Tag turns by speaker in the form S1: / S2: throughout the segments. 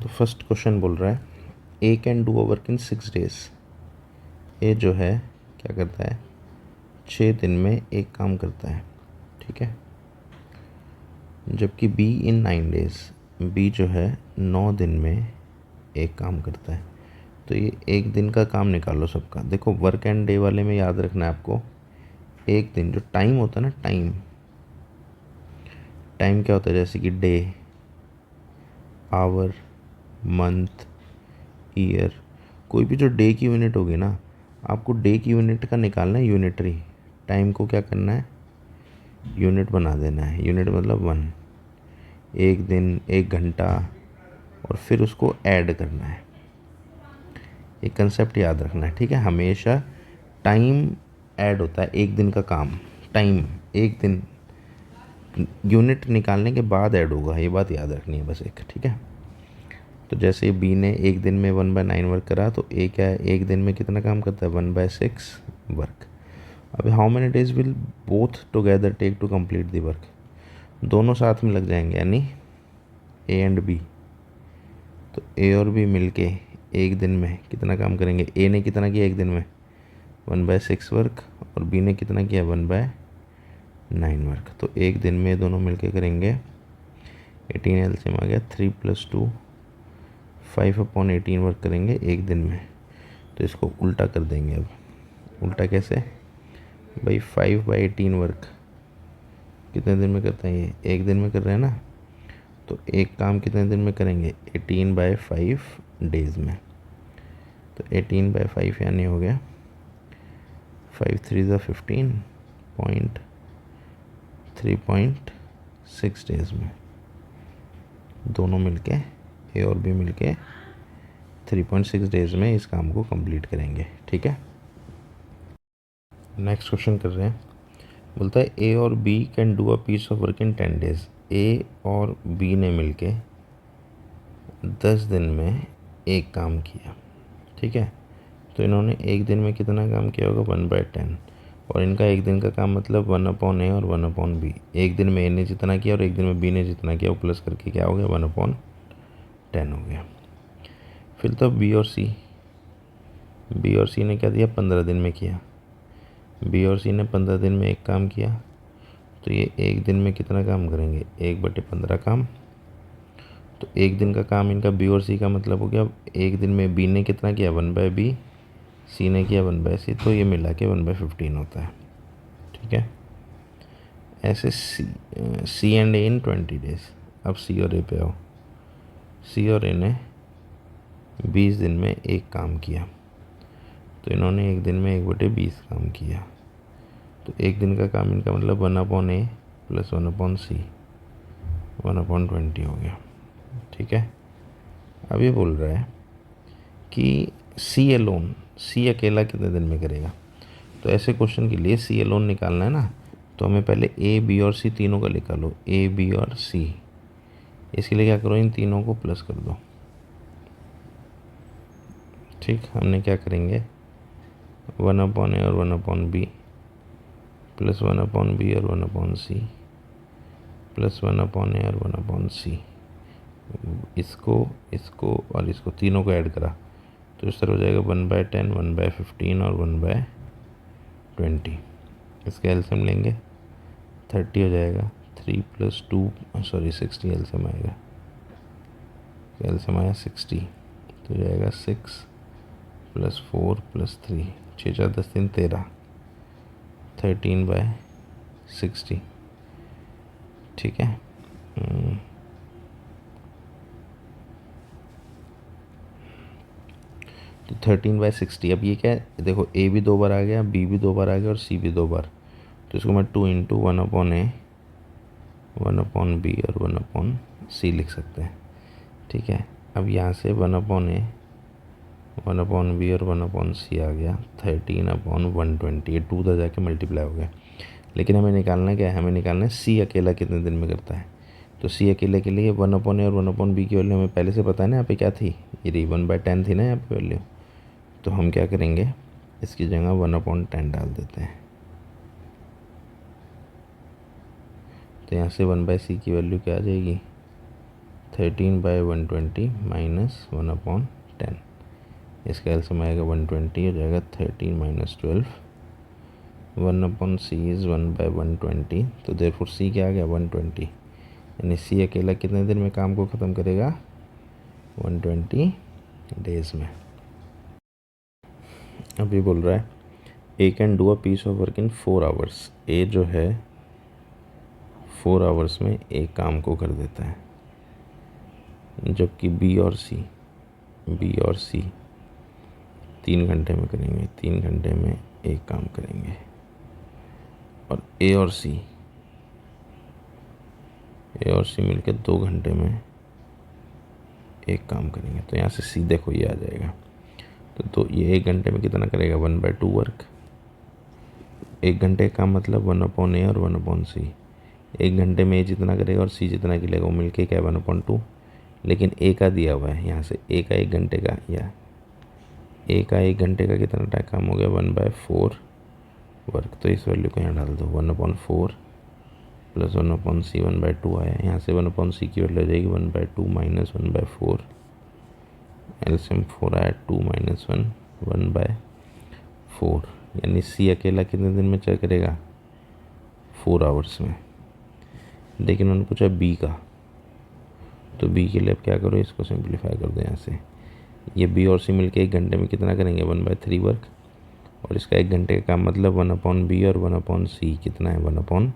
S1: तो first question बोल रहा है A can do a work in 6 days. A जो है क्या करता है, 6 दिन में एक काम करता है, ठीक है। जबकि बी इन 9 डेज, बी जो है 9 दिन में एक काम करता है। तो ये एक दिन का काम निकालो सबका। देखो वर्क एंड डे वाले में याद रखना है आपको, एक दिन जो टाइम होता है ना, टाइम टाइम क्या होता है, जैसे कि डे, आवर, मंथ, ईयर, कोई भी जो डे की यूनिट होगी ना, आपको डे की यूनिट का निकालना है यूनिटरी। टाइम को क्या करना है, यूनिट बना देना है। यूनिट मतलब 1, एक दिन, एक घंटा, और फिर उसको ऐड करना है। एक कंसेप्ट याद रखना है, ठीक है। हमेशा टाइम ऐड होता है एक दिन का काम, टाइम एक दिन यूनिट निकालने के बाद ऐड होगा, ये बात याद रखनी है बस एक, ठीक है। तो जैसे बी ने एक दिन में 1/9 वर्क करा, तो ए क्या है, एक दिन में कितना काम करता है, 1/6 वर्क। अभी how many days will both together take to complete the work, दोनों साथ में लग जाएंगे, यानी ए एंड बी। तो ए और बी मिलके एक दिन में कितना काम करेंगे, ए ने कितना किया एक दिन में 1/6 वर्क, और बी ने कितना किया 1/9 वर्क। तो एक दिन में दोनों मिलके करेंगे 18, एलसीएम आ गया 3 + 2 5/18 वर्क करेंगे एक दिन में। तो इसको उल्टा कर देंगे। अब उल्टा कैसे भाई, 5/18 वर्क कितने दिन में करते हैं, ये एक दिन में कर रहे हैं ना। तो एक काम कितने दिन में करेंगे, 18/5 डेज में। तो 18/5 यानी हो गया 5 3 15 पॉइंट 3.6 डेज में। दोनों मिलके ए और बी मिलके 3.6 डेज में इस काम को कंप्लीट करेंगे, ठीक है। नेक्स्ट क्वेश्चन कर रहे हैं, बोलता है ए और B can do a piece of work in 10 days. A और बी ने मिलके 10 दिन में एक काम किया, ठीक है। तो इन्होंने एक दिन में कितना काम किया होगा, 1/10, और इनका एक दिन का काम मतलब 1/A और 1/B। एक दिन में ए ने जितना किया और एक दिन में बी ने जितना किया, वो प्लस करके क्या हो गया, 1/10 हो गया। फिर तो बी और सी ने क्या दिया, 15 दिन में किया। बी और सी ने 15 दिन में एक काम किया, तो ये एक दिन में कितना काम करेंगे, 1/15 काम। तो एक दिन का काम इनका बी और सी का मतलब हो गया, एक दिन में बी ने कितना किया 1/B, सी ने किया 1/C, तो ये मिला के 1/15 होता है, ठीक है। ऐसे सी एंड ए इन 20 डेज। अब सी और ए पे आओ। सी और ए ने 20 दिन में एक काम किया, तो इन्होंने एक दिन में 1/20 काम किया। तो एक दिन का काम इनका मतलब 1/A + 1/C 1/20 हो गया, ठीक है। अब ये बोल रहा है कि सी अकेला कितने दिन में करेगा। तो ऐसे क्वेश्चन के लिए सी अलोन निकालना है ना, तो हमें पहले ए बी और सी तीनों का लिखा लो, ए बी और सी। इसके लिए क्या करो, इन तीनों को प्लस कर दो, ठीक। हमने क्या करेंगे, 1/A और 1/B + 1/B और 1/C + 1/A और 1/C, इसको और इसको तीनों को ऐड करा, तो इस तरह हो जाएगा 1/10 1/15 और 1/20। इसका एलसीएम लेंगे 30 हो जाएगा, 3 + 2 60 एलसीएम आएगा। एलसीएम आया 60, तो हो जाएगा 6 + 4 + 3 6 4 10 3 13 13/60, ठीक है। तो 13/60। अब ये क्या है, देखो ए भी 2 बार आ गया, बी भी 2 बार आ गया और सी भी 2 बार। तो इसको मैं 2 × 1/A 1/B और 1/C लिख सकते हैं, ठीक है। अब यहाँ से 1/A 1/B और 1/C आ गया 13/120। ये 2 उधर जाके मल्टीप्लाई हो गया। लेकिन हमें निकालना क्या है, हमें निकालना है सी अकेला कितने दिन में करता है। तो सी अकेले के लिए 1/A और 1/B की वैल्यू हमें पहले से पता है ना, यहाँ पे क्या थी, ये 1/10 थी ना यहाँ पे वैल्यू। तो हम क्या करेंगे, इसकी जगह 1/10 डाल देते हैं। तो यहाँ से 1/C की वैल्यू क्या आ जाएगी, 13/120 माइनस 1/10, इसका एलसीएम आएगा 120, हो जाएगा 13 - 12, 1/c इज़ 1/120, तो देयरफॉर c क्या आ गया 120, यानी c अकेला कितने दिन में काम को ख़त्म करेगा 120 डेज में। अभी बोल रहा है A can do a piece of work in 4 hours, A जो है 4 आवर्स में एक काम को कर देता है, जबकि बी और सी 3 घंटे में करेंगे, 3 घंटे में एक काम करेंगे, और ए और सी मिलकर 2 घंटे में एक काम करेंगे। तो यहाँ से सीधे को ये आ जाएगा, तो ये 1 घंटे में कितना करेगा 1/2 वर्क। 1 घंटे का मतलब 1/a और 1/c, 1 घंटे में ए जितना करेगा और सी जितना करेगा वो मिलके क्या है 1/2, लेकिन ए का दिया हुआ है यहाँ से, ए का 1 घंटे का, या ए का 1 घंटे का कितना टाइम काम हो गया 1/4 वर्क, तो इस वैल्यू को यहाँ डाल दो 1/4 प्लस 1/c 1/2 आया, यहाँ से 1/c की वैल्यू आ जाएगी 1/2 माइनस 1/4, एलसीएम 4 आया 2 - 1 1/4, यानी सी अकेला कितने दिन में चेक करेगा 4 आवर्स में। लेकिन उन्होंने पूछा बी का, तो बी के लिए अब क्या करो, इसको सिंप्लीफाई कर दो यहाँ से, ये बी और सी मिलके 1 घंटे में कितना करेंगे 1/3 वर्क, और इसका 1 घंटे का काम मतलब 1/b और 1/c कितना है 1/3,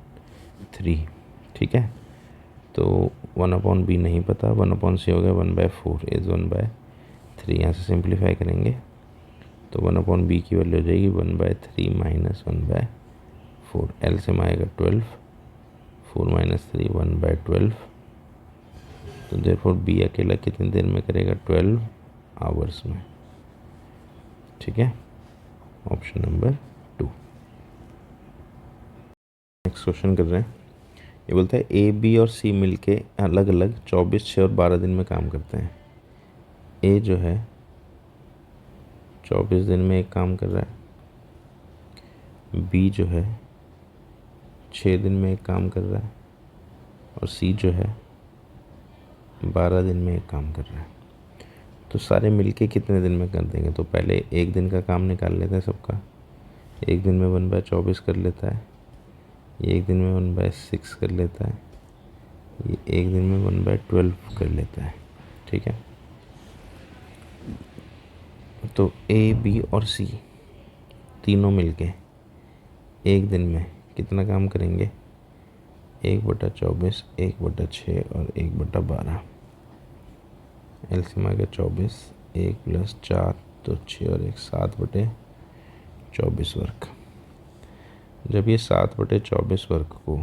S1: ठीक है। तो 1/b नहीं पता, 1/c हो गया 1/4 इज़ 1/3, यहाँ से सिंप्लीफाई करेंगे तो 1/b की वैल्यू हो जाएगी 1/3 माइनस 1/4, एलसीएम आएगा 12, 4 - 3 1/12, तो देयरफॉर बी अकेला कितनी देर में करेगा 12 आवर्स में, ठीक है, ऑप्शन नंबर 2। नेक्स्ट क्वेश्चन कर रहे हैं, ये बोलता है ए बी और सी मिलके अलग अलग 24, 6 और 12 दिन में काम करते हैं। ए जो है 24 दिन में एक काम कर रहा है, बी जो है 6 दिन में एक काम कर रहा है, और सी जो है 12 दिन में एक काम कर रहा है। तो सारे मिलके कितने दिन में कर देंगे, तो पहले 1 दिन का काम निकाल लेते हैं सबका, 1 दिन में 1/24 कर लेता है, ये 1 दिन में 1/6 कर लेता है, ये 1 दिन में 1/12 कर लेता है, ठीक है। तो ए बी और सी तीनों मिलके 1 दिन में कितना काम करेंगे 1/24, 1/6 और 1/12, एलसीएम आ गया 24, 1 + 4 तो 6 और 1 7/24 वर्क। जब ये 7/24 वर्क को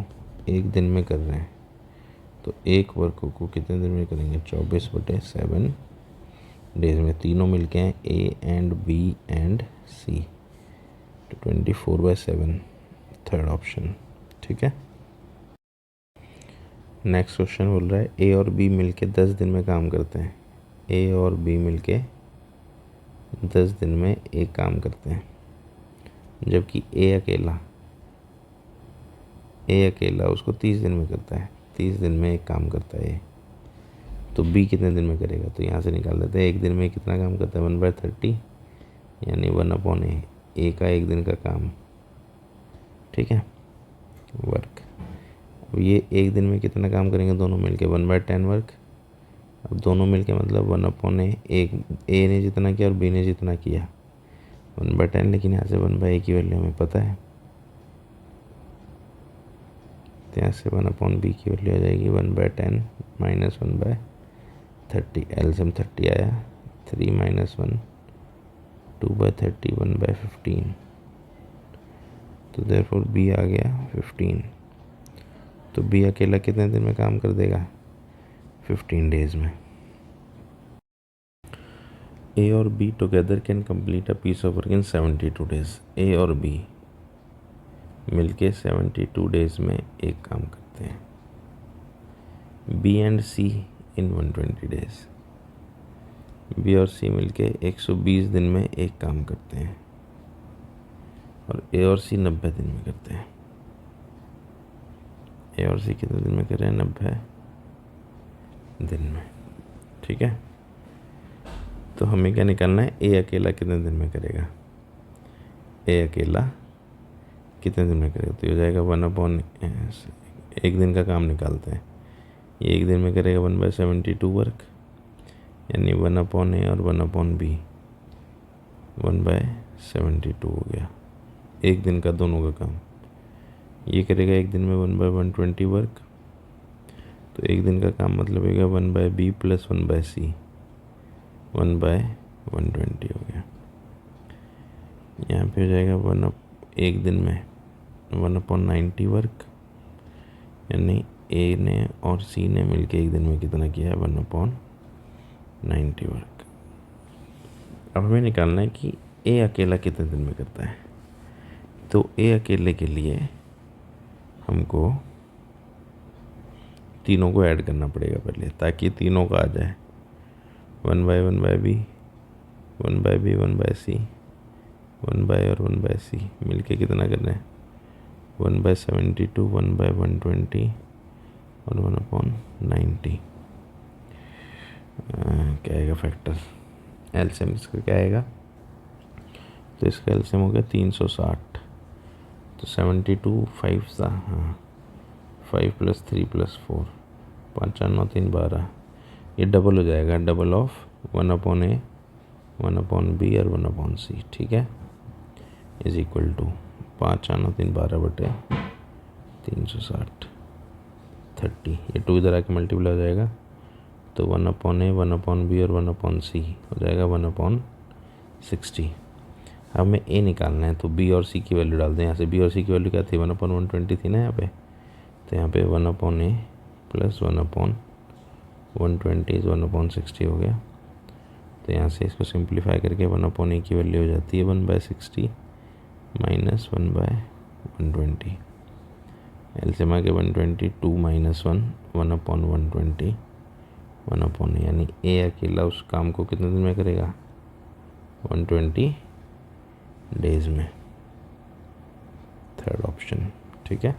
S1: 1 दिन में कर रहे हैं तो एक वर्क को कितने दिन में करेंगे 24/7 डेज में, तीनों मिलके हैं ए एंड बी एंड सी, तो 24/7 थर्ड ऑप्शन, ठीक है। नेक्स्ट क्वेश्चन बोल रहा है ए और बी मिलके 10 दिन में काम करते हैं, ए और बी मिलके 10 दिन में एक काम करते हैं, जबकि ए अकेला उसको 30 दिन में करता है, 30 दिन में एक काम करता है। तो बी कितने दिन में करेगा, तो यहाँ से निकाल देते हैं, 1 दिन में कितना काम करता है 1/30, यानी 1/a, ए का 1 दिन का काम, ठीक है, वर्क। अब ये 1 दिन में कितना काम करेंगे दोनों मिलके 1/10 वर्क। अब दोनों मिलके मतलब 1/a, एक ए ने जितना किया और बी ने जितना किया 1/10, लेकिन यहाँ से 1/a की वैल्यू हमें पता है, तो यहाँ से 1/b की वैल्यू आ जाएगी 1/10 माइनस 1/30, एलसीएम 30 आया, 3 - 1 2/30 1/15, तो देयरफॉर बी आ गया 15। तो बी अकेला कितने दिन में काम कर देगा 15 डेज में। ए और B together can complete a piece of work in 72 days, A और बी मिलके 72 डेज में एक काम करते हैं, B and C in 120 days, B और सी मिलके 120 दिन में एक काम करते हैं, और ए और सी 90 दिन में करते हैं। ए और सी कितने दिन में कर रहे हैं 90, दिन में। ठीक है, तो हमें क्या निकालना है, ए अकेला कितने दिन में करेगा, ए अकेला कितने दिन में करेगा। तो ये हो जाएगा 1/, एक दिन का काम निकालते हैं, ये एक दिन में करेगा 1/72 वर्क, यानी 1/A और 1/B, 1/72 हो गया एक दिन का दोनों का काम। ये करेगा एक दिन में 1/120 वर्क, तो एक दिन का काम मतलब होगा 1/B + 1/C, 1/120 हो गया। यहाँ पे हो जाएगा एक दिन में 1/90 वर्क, यानी ए ने और सी ने मिलके एक दिन में कितना किया है, 1/90 वर्क। अब हमें निकालना है कि ए अकेला कितने दिन में करता है। तो ए अकेले के लिए हमको तीनों को ऐड करना पड़ेगा पहले, ताकि तीनों का आ जाए, 1/1/B, 1/B 1/C, 1/A और 1/C मिलके कितना करना है, 1/72, 1/120 और 1/90। क्या आएगा फैक्टर, एलसीएम इसका क्या आएगा, तो इसका एलसीएम हो गया 360। तो 72 5 था, हाँ 5 + 3 + 4, 5 4 9 3 12, ये डबल हो जाएगा, डबल ऑफ 1/A, 1/B और 1/C। ठीक है, इज इक्वल टू 5 4 9 3 12 बटे 360, 30, ये 2 इधर आके मल्टीप्लाई हो जाएगा, तो 1/A, 1/B और 1/C हो जाएगा 1/60। हमें ए निकालना है, तो बी और सी की वैल्यू डाल दें। यहाँ से बी और सी की वैल्यू क्या थी, 1/120 थी ना यहाँ पे, तो यहाँ पे 1/A + 1/120 = 1/60 हो गया। तो यहाँ से इसको सिंप्लीफाई करके 1/A की वैल्यू हो जाती है 1/60 - 1/120, एलसीएम आ गया 120, 2 - 1 1/120, 1/A, यानी ए अकेला उस काम को कितने दिन में करेगा, 120 डेज में, थर्ड ऑप्शन। ठीक है।